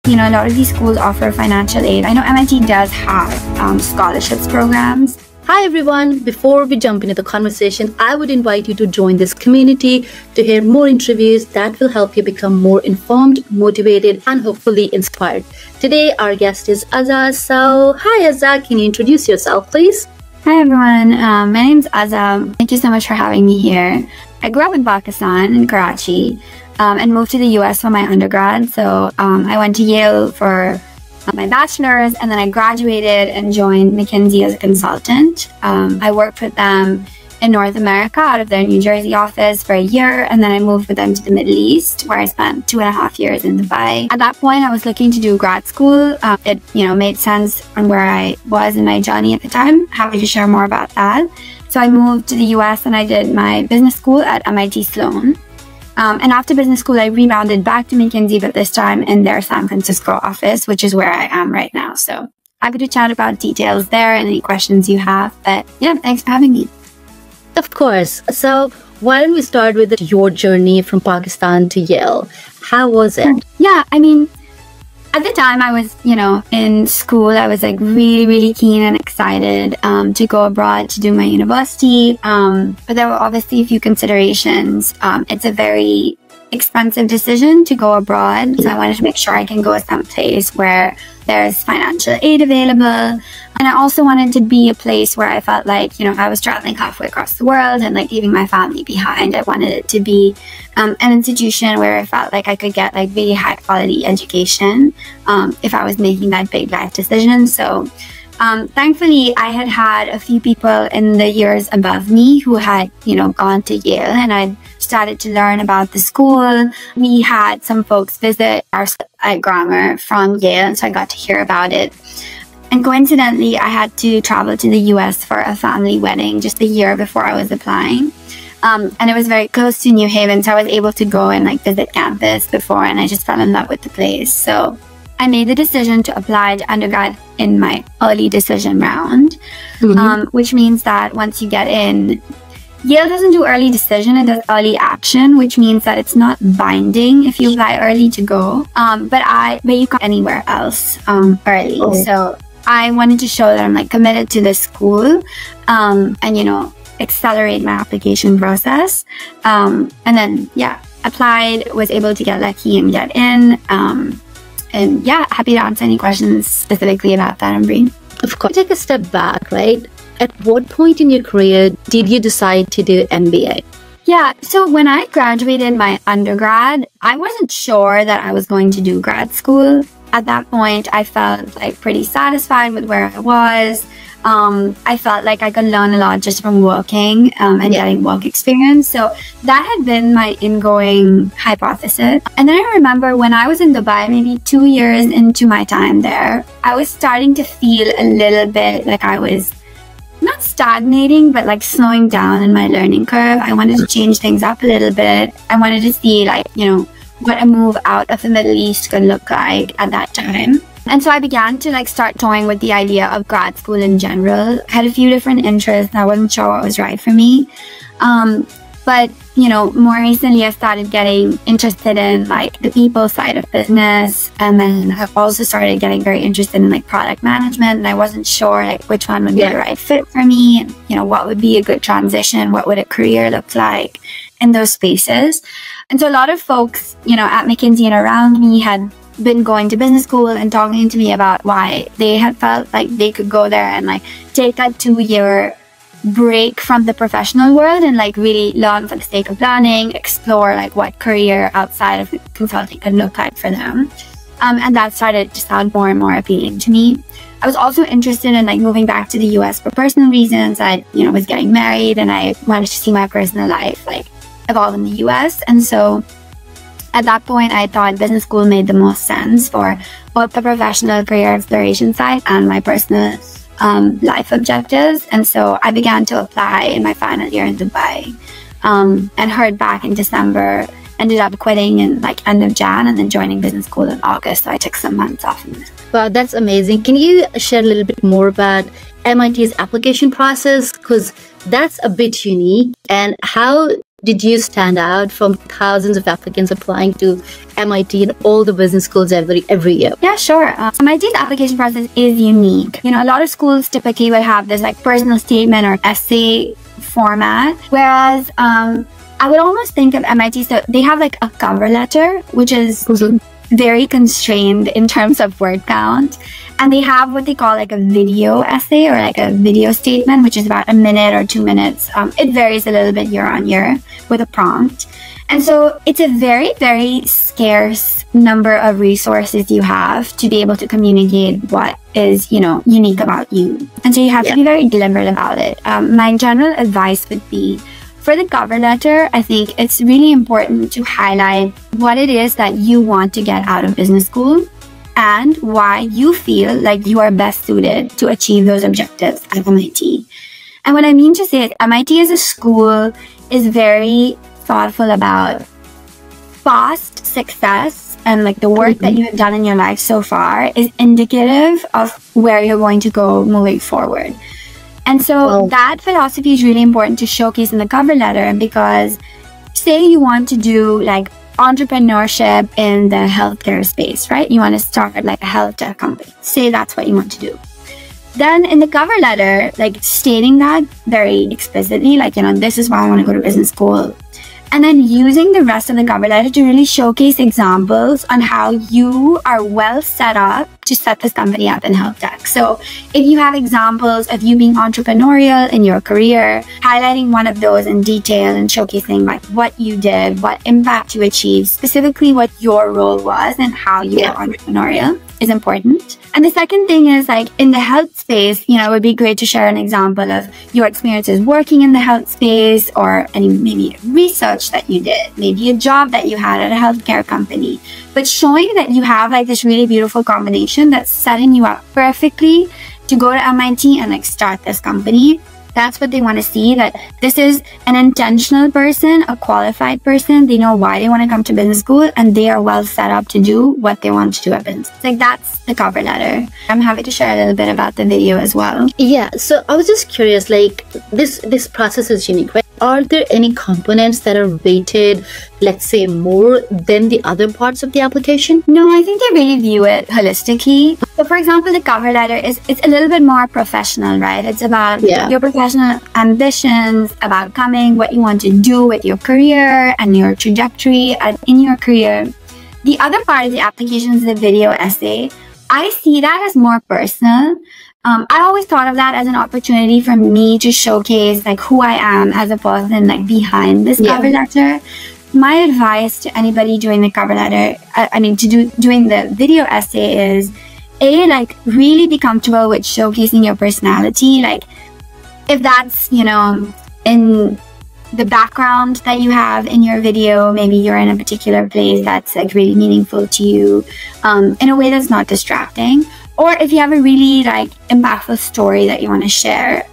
a lot of these schools offer financial aid. I know MIT does have scholarships programs. Hi everyone, before we jump into the conversation, I would invite you to join this community to hear more interviews that will help you become more informed, motivated, and hopefully inspired. Today, our guest is Azzah. So, hi Azzah, can you introduce yourself, please? Hi everyone, my name's Azzah. Thank you so much for having me here. I grew up in Pakistan, in Karachi, and moved to the US for my undergrad. So I went to Yale for my bachelor's, and then I graduated and joined McKinsey as a consultant. I worked with them in North America out of their New Jersey office for a year, and then I moved with them to the Middle East, where I spent 2.5 years in Dubai. At that point, I was looking to do grad school. It made sense on where I was in my journey at the time. Happy to share more about that. So I moved to the US and I did my business school at MIT Sloan. And after business school, I rebounded back to McKinsey, but this time in their San Francisco office, which is where I am right now. So happy to chat about details there and any questions you have. But yeah, thanks for having me. Of course. So why don't we start with your journey from Pakistan to Yale? How was it? Yeah, at the time I was, in school, I was like really, really keen and excited to go abroad to do my university. But there were obviously a few considerations. It's a very expensive decision to go abroad. So I wanted to make sure I can go someplace where there's financial aid available. And I also wanted to be a place where I felt like, I was traveling halfway across the world and like leaving my family behind. I wanted it to be an institution where I felt like I could get like really high quality education if I was making that big life decision. So thankfully, I had a few people in the years above me who had, gone to Yale, and I started to learn about the school. We had some folks visit our grammar from Yale, so I got to hear about it. And coincidentally, I had to travel to the US for a family wedding just a year before I was applying. And it was very close to New Haven, so I was able to go and like visit campus before, and I just fell in love with the place. So I made the decision to apply to undergrad in my early decision round, which means that once you get in, Yale doesn't do early decision, it does early action, which means that it's not binding if you apply early to go, but you can anywhere else early. So I wanted to show that I'm like committed to this school and, accelerate my application process. And then, applied, was able to get lucky and get in. And yeah, happy to answer any questions specifically about that, Ambreen. Of course. Take a step back, right? At what point in your career did you decide to do MBA? Yeah, so when I graduated my undergrad, I wasn't sure that I was going to do grad school. At that point, I felt like pretty satisfied with where I was. I felt like I could learn a lot just from working and getting work experience. So that had been my ingoing hypothesis. And then I remember when I was in Dubai, maybe 2 years into my time there, I was starting to feel a little bit like I was not stagnating, but like slowing down in my learning curve. I wanted to change things up a little bit. I wanted to see what a move out of the Middle East could look like at that time. And so I began to start toying with the idea of grad school in general. I had a few different interests. I wasn't sure what was right for me. But, more recently I started getting interested in the people side of business. And then I've also started getting very interested in product management. And I wasn't sure which one would be the right fit for me. And, what would be a good transition? What would a career look like in those spaces? And so a lot of folks, at McKinsey and around me had been going to business school and talking to me about why they had felt like they could go there and take that 2-year break from the professional world and really learn for the sake of learning, explore what career outside of consulting could look like for them. And that started to sound more and more appealing to me. I was also interested in moving back to the US for personal reasons. I was getting married and I wanted to see my personal life evolve in the US. And so at that point, I thought business school made the most sense for both the professional career exploration side and my personal life objectives. And so I began to apply in my final year in Dubai and heard back in December, ended up quitting in end of Jan and then joining business school in August. So I took some months off. Wow, that's amazing. Can you share a little bit more about MIT's application process? Because that's a bit unique. And how did you stand out from thousands of applicants applying to MIT and all the business schools every year? Yeah, sure. MIT's application process is unique. You know, a lot of schools typically would have this like personal statement or essay format, whereas I would almost think of MIT, so they have like a cover letter, which is very constrained in terms of word count. And they have what they call like a video essay or like a video statement, which is about a minute or 2 minutes. It varies a little bit year on year with a prompt. And so it's a very, very scarce number of resources you have to be able to communicate what is, you know, unique about you. And so you have to be very deliberate about it. My general advice would be, for the cover letter, I think it's really important to highlight what it is that you want to get out of business school and why you feel like you are best suited to achieve those objectives at MIT. And what I mean to say is MIT as a school is very thoughtful about past success, and like the work that you have done in your life so far is indicative of where you're going to go moving forward. And so that philosophy is really important to showcase in the cover letter, because say you want to do like entrepreneurship in the healthcare space, right? You want to start like a health tech company. Say that's what you want to do. Then in the cover letter, like stating that very explicitly, like, you know, this is why I want to go to business school. And then using the rest of the cover letter to really showcase examples on how you are well set up to set this company up in health tech. So if you have examples of you being entrepreneurial in your career, highlighting one of those in detail and showcasing like what you did, what impact you achieved, specifically what your role was and how you were entrepreneurial is important. And the second thing is like in the health space, you know, it would be great to share an example of your experiences working in the health space, or any maybe research that you did, maybe a job that you had at a healthcare company, but showing that you have like this really beautiful combination that's setting you up perfectly to go to MIT and like start this company. That's what they want to see, that this is an intentional person, a qualified person. They know why they want to come to business school and they are well set up to do what they want to do at business. Like that's the cover letter. I'm happy to share a little bit about the video as well. Yeah, so I was just curious, like this process is unique, right? Are there any components that are weighted, let's say, more than the other parts of the application? No, I think they really view it holistically. So for example, the cover letter it's a little bit more professional, right? It's about your professional ambitions, about coming, what you want to do with your career and your trajectory in your career. The other part of the application is the video essay. I see that as more personal. I always thought of that as an opportunity for me to showcase like who I am as a person, like behind this cover letter. My advice to anybody doing the cover letter, doing the video essay is, like really be comfortable with showcasing your personality. Like if that's, you know, in the background that you have in your video, maybe you're in a particular place that's like really meaningful to you, in a way that's not distracting. Or if you have a really like impactful story that you want to share,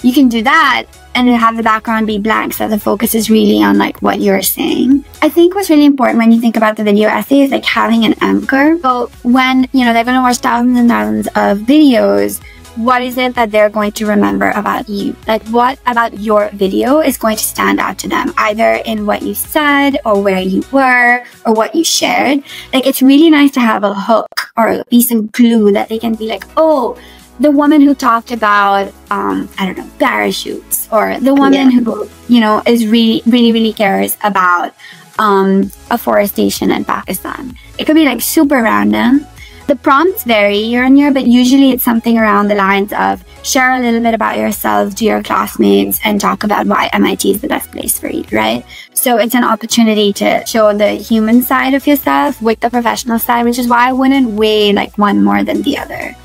you can do that and have the background be blank so the focus is really on like what you're saying. I think what's really important when you think about the video essay is like having an anchor. So when, you know, they're going to watch thousands and thousands of videos, what is it that they're going to remember about you? Like what about your video is going to stand out to them, either in what you said or where you were or what you shared. Like it's really nice to have a hook or a piece of glue that they can be like, oh, the woman who talked about, I don't know, parachutes, or the woman who, you know, is really cares about afforestation in Pakistan. It could be like super random. The prompts vary year on year, but usually it's something around the lines of share a little bit about yourself to your classmates and talk about why MIT is the best place for you, right? So it's an opportunity to show the human side of yourself with the professional side, which is why I wouldn't weigh like one more than the other.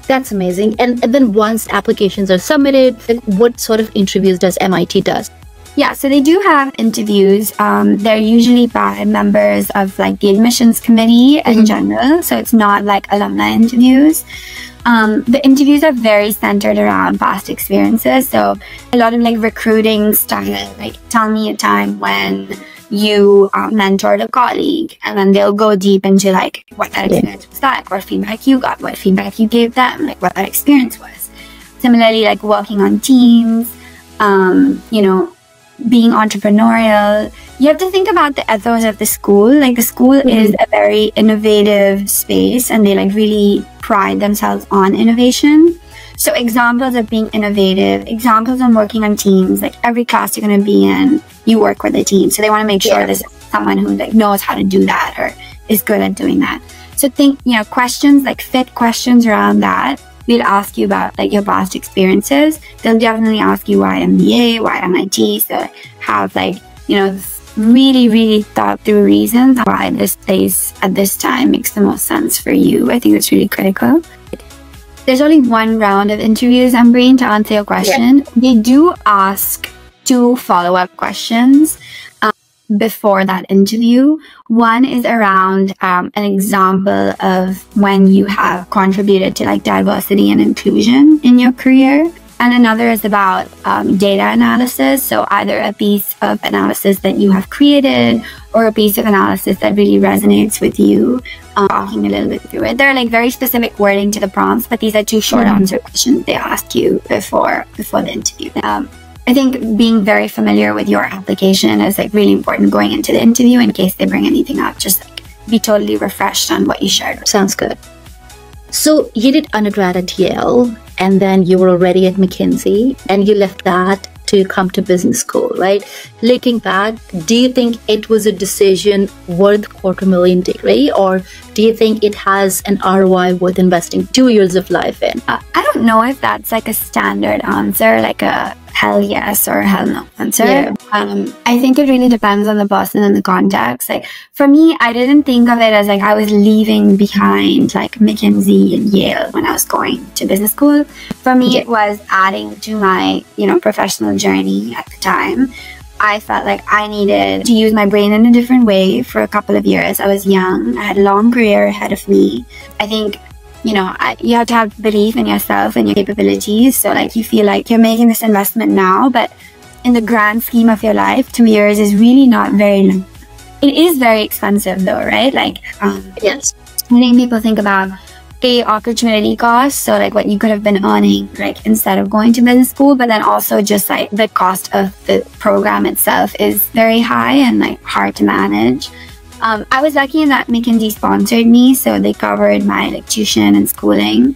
That's amazing. And then once applications are submitted, what sort of interviews does MIT does? Yeah, so they do have interviews. They're usually by members of like the admissions committee in general. So it's not like alumni interviews. The interviews are very centered around past experiences. So a lot of like recruiting style, like tell me a time when you mentored a colleague, and then they'll go deep into like what that experience was like, what feedback you got, what feedback you gave them, like what that experience was. Similarly, like working on teams, you know, being entrepreneurial. You have to think about the ethos of the school. Like the school is a very innovative space, and they like really pride themselves on innovation. So examples of being innovative, examples of working on teams, like every class you're going to be in, you work with a team. So they want to make sure there's someone who like knows how to do that or is good at doing that. So think, you know, questions like fit questions around that. They'll ask you about like your past experiences. They'll definitely ask you why MBA, why MIT. So have like, you know, really, really thought through reasons why this place at this time makes the most sense for you. I think it's really critical. There's only one round of interviews, Ambreen, to answer your question. They do ask 2 follow-up questions before that interview. One is around an example of when you have contributed to like diversity and inclusion in your career. And another is about data analysis. So either a piece of analysis that you have created or a piece of analysis that really resonates with you, talking a little bit through it. There are like very specific wording to the prompts, but these are 2 short answer questions they ask you before the interview. I think being very familiar with your application is like really important going into the interview in case they bring anything up. Just like be totally refreshed on what you shared. Sounds good. So you did undergrad at Yale, and then you were already at McKinsey, and you left that to come to business school, right? Looking back, do you think it was a decision worth $250,000 degree, or do you think it has an ROI worth investing 2 years of life in? I don't know if that's like a standard answer, like a hell yes or hell no answer. Yeah. I think it really depends on the person and the context. Like for me, I didn't think of it as like I was leaving behind like McKinsey and Yale when I was going to business school. For me, it was adding to my, you know, professional journey at the time. I felt like I needed to use my brain in a different way for a couple of years. I was young. I had a long career ahead of me. I think, you know, you have to have belief in yourself and your capabilities. So like you feel like you're making this investment now, but in the grand scheme of your life, 2 years is really not very long. It is very expensive though, right? Like, yes. I think people think about the opportunity cost. So like what you could have been earning like instead of going to business school, but then also just like the cost of the program itself is very high and like hard to manage. I was lucky in that McKinsey sponsored me, so they covered my like tuition and schooling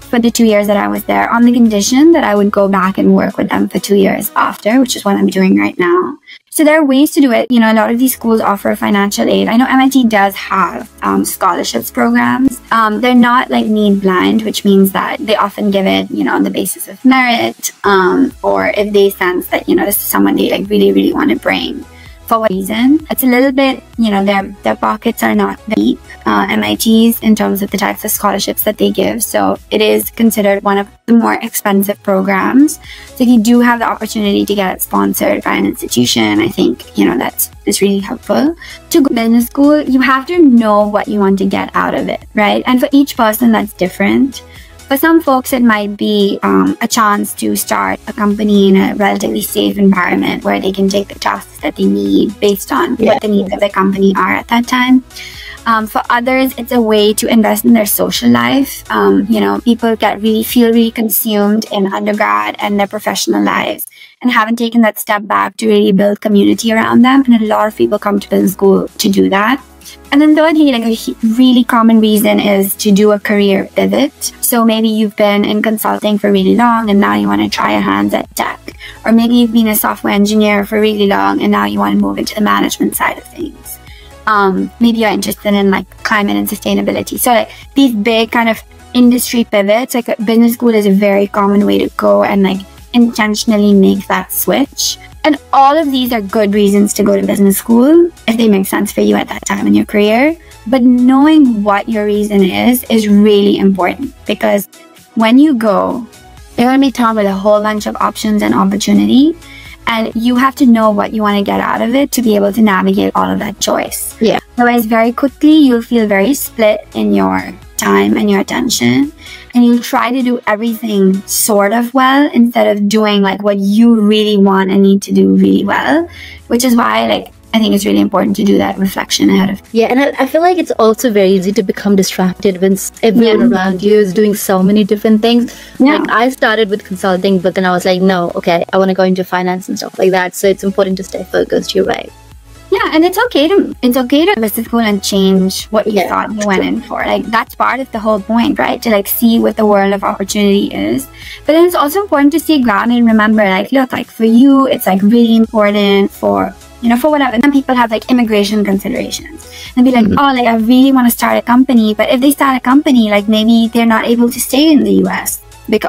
for the 2 years that I was there, on the condition that I would go back and work with them for 2 years after, which is what I'm doing right now. So there are ways to do it. You know, a lot of these schools offer financial aid. I know MIT does have scholarships programs. They're not like need blind, which means that they often give it, you know, on the basis of merit, or if they sense that, you know, this is someone they like really, really want to bring. For what reason? It's a little bit, you know, their pockets are not deep, MIT's, in terms of the types of scholarships that they give. So it is considered one of the more expensive programs. So if you do have the opportunity to get it sponsored by an institution, I think, you know, that's really helpful. To go to business school, you have to know what you want to get out of it, right? And for each person, that's different. For some folks, it might be a chance to start a company in a relatively safe environment where they can take the tasks that they need based on what the needs of the company are at that time. For others, it's a way to invest in their social life. You know, people feel really consumed in undergrad and their professional lives and haven't taken that step back to really build community around them. And a lot of people come to business school to do that. And then thirdly, like a really common reason is to do a career pivot. So maybe you've been in consulting for really long and now you want to try your hands at tech. Or maybe you've been a software engineer for really long and now you want to move into the management side of things. Maybe you're interested in like climate and sustainability. So like these big kind of industry pivots, like a business school is a very common way to go and like intentionally make that switch. And all of these are good reasons to go to business school if they make sense for you at that time in your career. But knowing what your reason is really important, because when you go, you're going to be thrown with a whole bunch of options and opportunity. And you have to know what you want to get out of it to be able to navigate all of that choice. Yeah. Otherwise, very quickly, you'll feel very split in your time and your attention. And you'll try to do everything sort of well instead of doing like what you really want and need to do really well. Which is why like I think it's really important to do that reflection ahead of. Yeah, and I feel like it's also very easy to become distracted when everyone around you is doing so many different things. Yeah. Like I started with consulting, but then I was like, no, okay, I want to go into finance and stuff like that. So it's important to stay focused. You're right. Yeah, and it's okay to visit school and change what you thought you went in for. Like that's part of the whole point, right? To like see what the world of opportunity is. But then it's also important to stay grounded and remember, like, look, like for you, it's like really important for, you know, for whatever. Some people have like immigration considerations and be like, oh, like I really want to start a company. But if they start a company, like maybe they're not able to stay in the US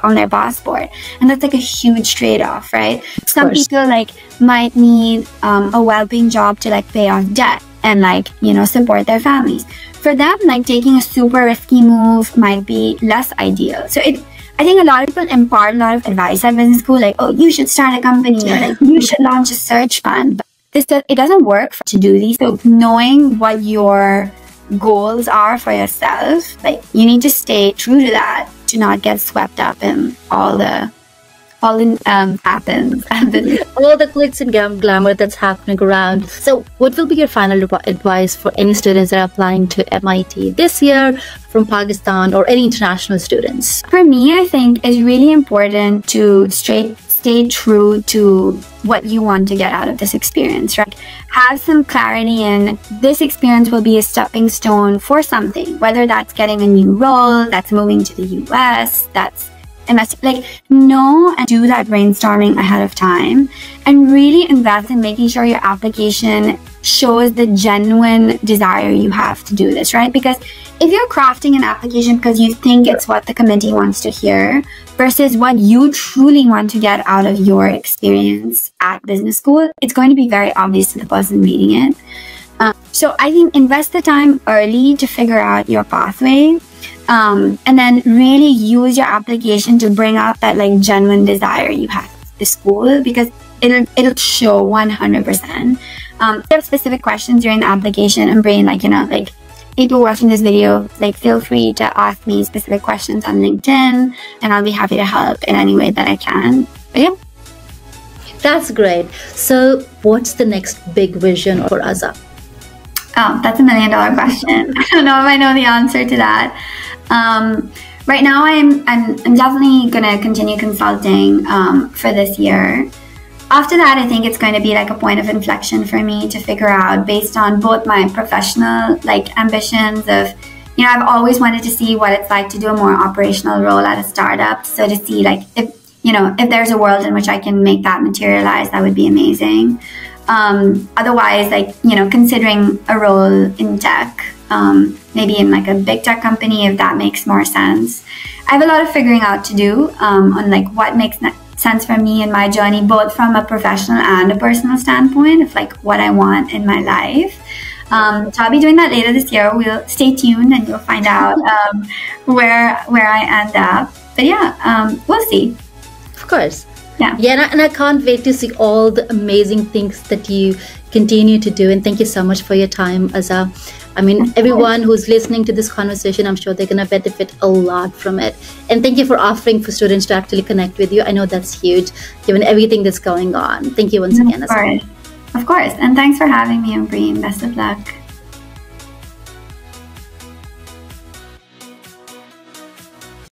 on their passport, and that's like a huge trade-off, right? Some people like might need a well-paying job to like pay off debt and like, you know, support their families. For them, like taking a super risky move might be less ideal. So I think a lot of people impart a lot of advice at business school, like, oh, you should start a company, or like you should launch a search fund. But it doesn't work to do these. So knowing what your goals are for yourself, like you need to stay true to that, to not get swept up in all the happens all the glitz and glamour that's happening around. So what will be your final advice for any students that are applying to MIT this year from Pakistan or any international students? For me, I think it's really important to stay true to what you want to get out of this experience, right? Have some clarity in this experience will be a stepping stone for something, whether that's getting a new role, that's moving to the US, that's like know and do that brainstorming ahead of time, and really invest in making sure your application shows the genuine desire you have to do this, right? Because if you're crafting an application because you think it's what the committee wants to hear versus what you truly want to get out of your experience at business school, it's going to be very obvious to the person reading it. So I think invest the time early to figure out your pathway, and then really use your application to bring out that like genuine desire you have to school, because it'll show 100%. If you have specific questions during the application, and brain, like, you know, like people watching this video, like feel free to ask me specific questions on LinkedIn, and I'll be happy to help in any way that I can. But yeah. That's great. So what's the next big vision for Azzah? Oh, that's $1 million question. I don't know if I know the answer to that. Right now, I'm definitely gonna continue consulting for this year. After that, I think it's going to be like a point of inflection for me to figure out, based on both my professional like ambitions of, you know, I've always wanted to see what it's like to do a more operational role at a startup. So to see like if there's a world in which I can make that materialize, that would be amazing. Otherwise, like, you know, considering a role in tech, maybe in like a big tech company, if that makes more sense. I have a lot of figuring out to do on like what makes sense for me in my journey, both from a professional and a personal standpoint of like what I want in my life. So I'll be doing that later this year. We'll stay tuned and you'll find out where I end up. But yeah, we'll see. Of course. Yeah, and I can't wait to see all the amazing things that you continue to do. And thank you so much for your time, Azzah. I mean, everyone who's listening to this conversation, I'm sure they're going to benefit a lot from it. And thank you for offering for students to actually connect with you. I know that's huge, given everything that's going on. Thank you once again, Azzah. Of course. And thanks for having me, Ambreen. Best of luck.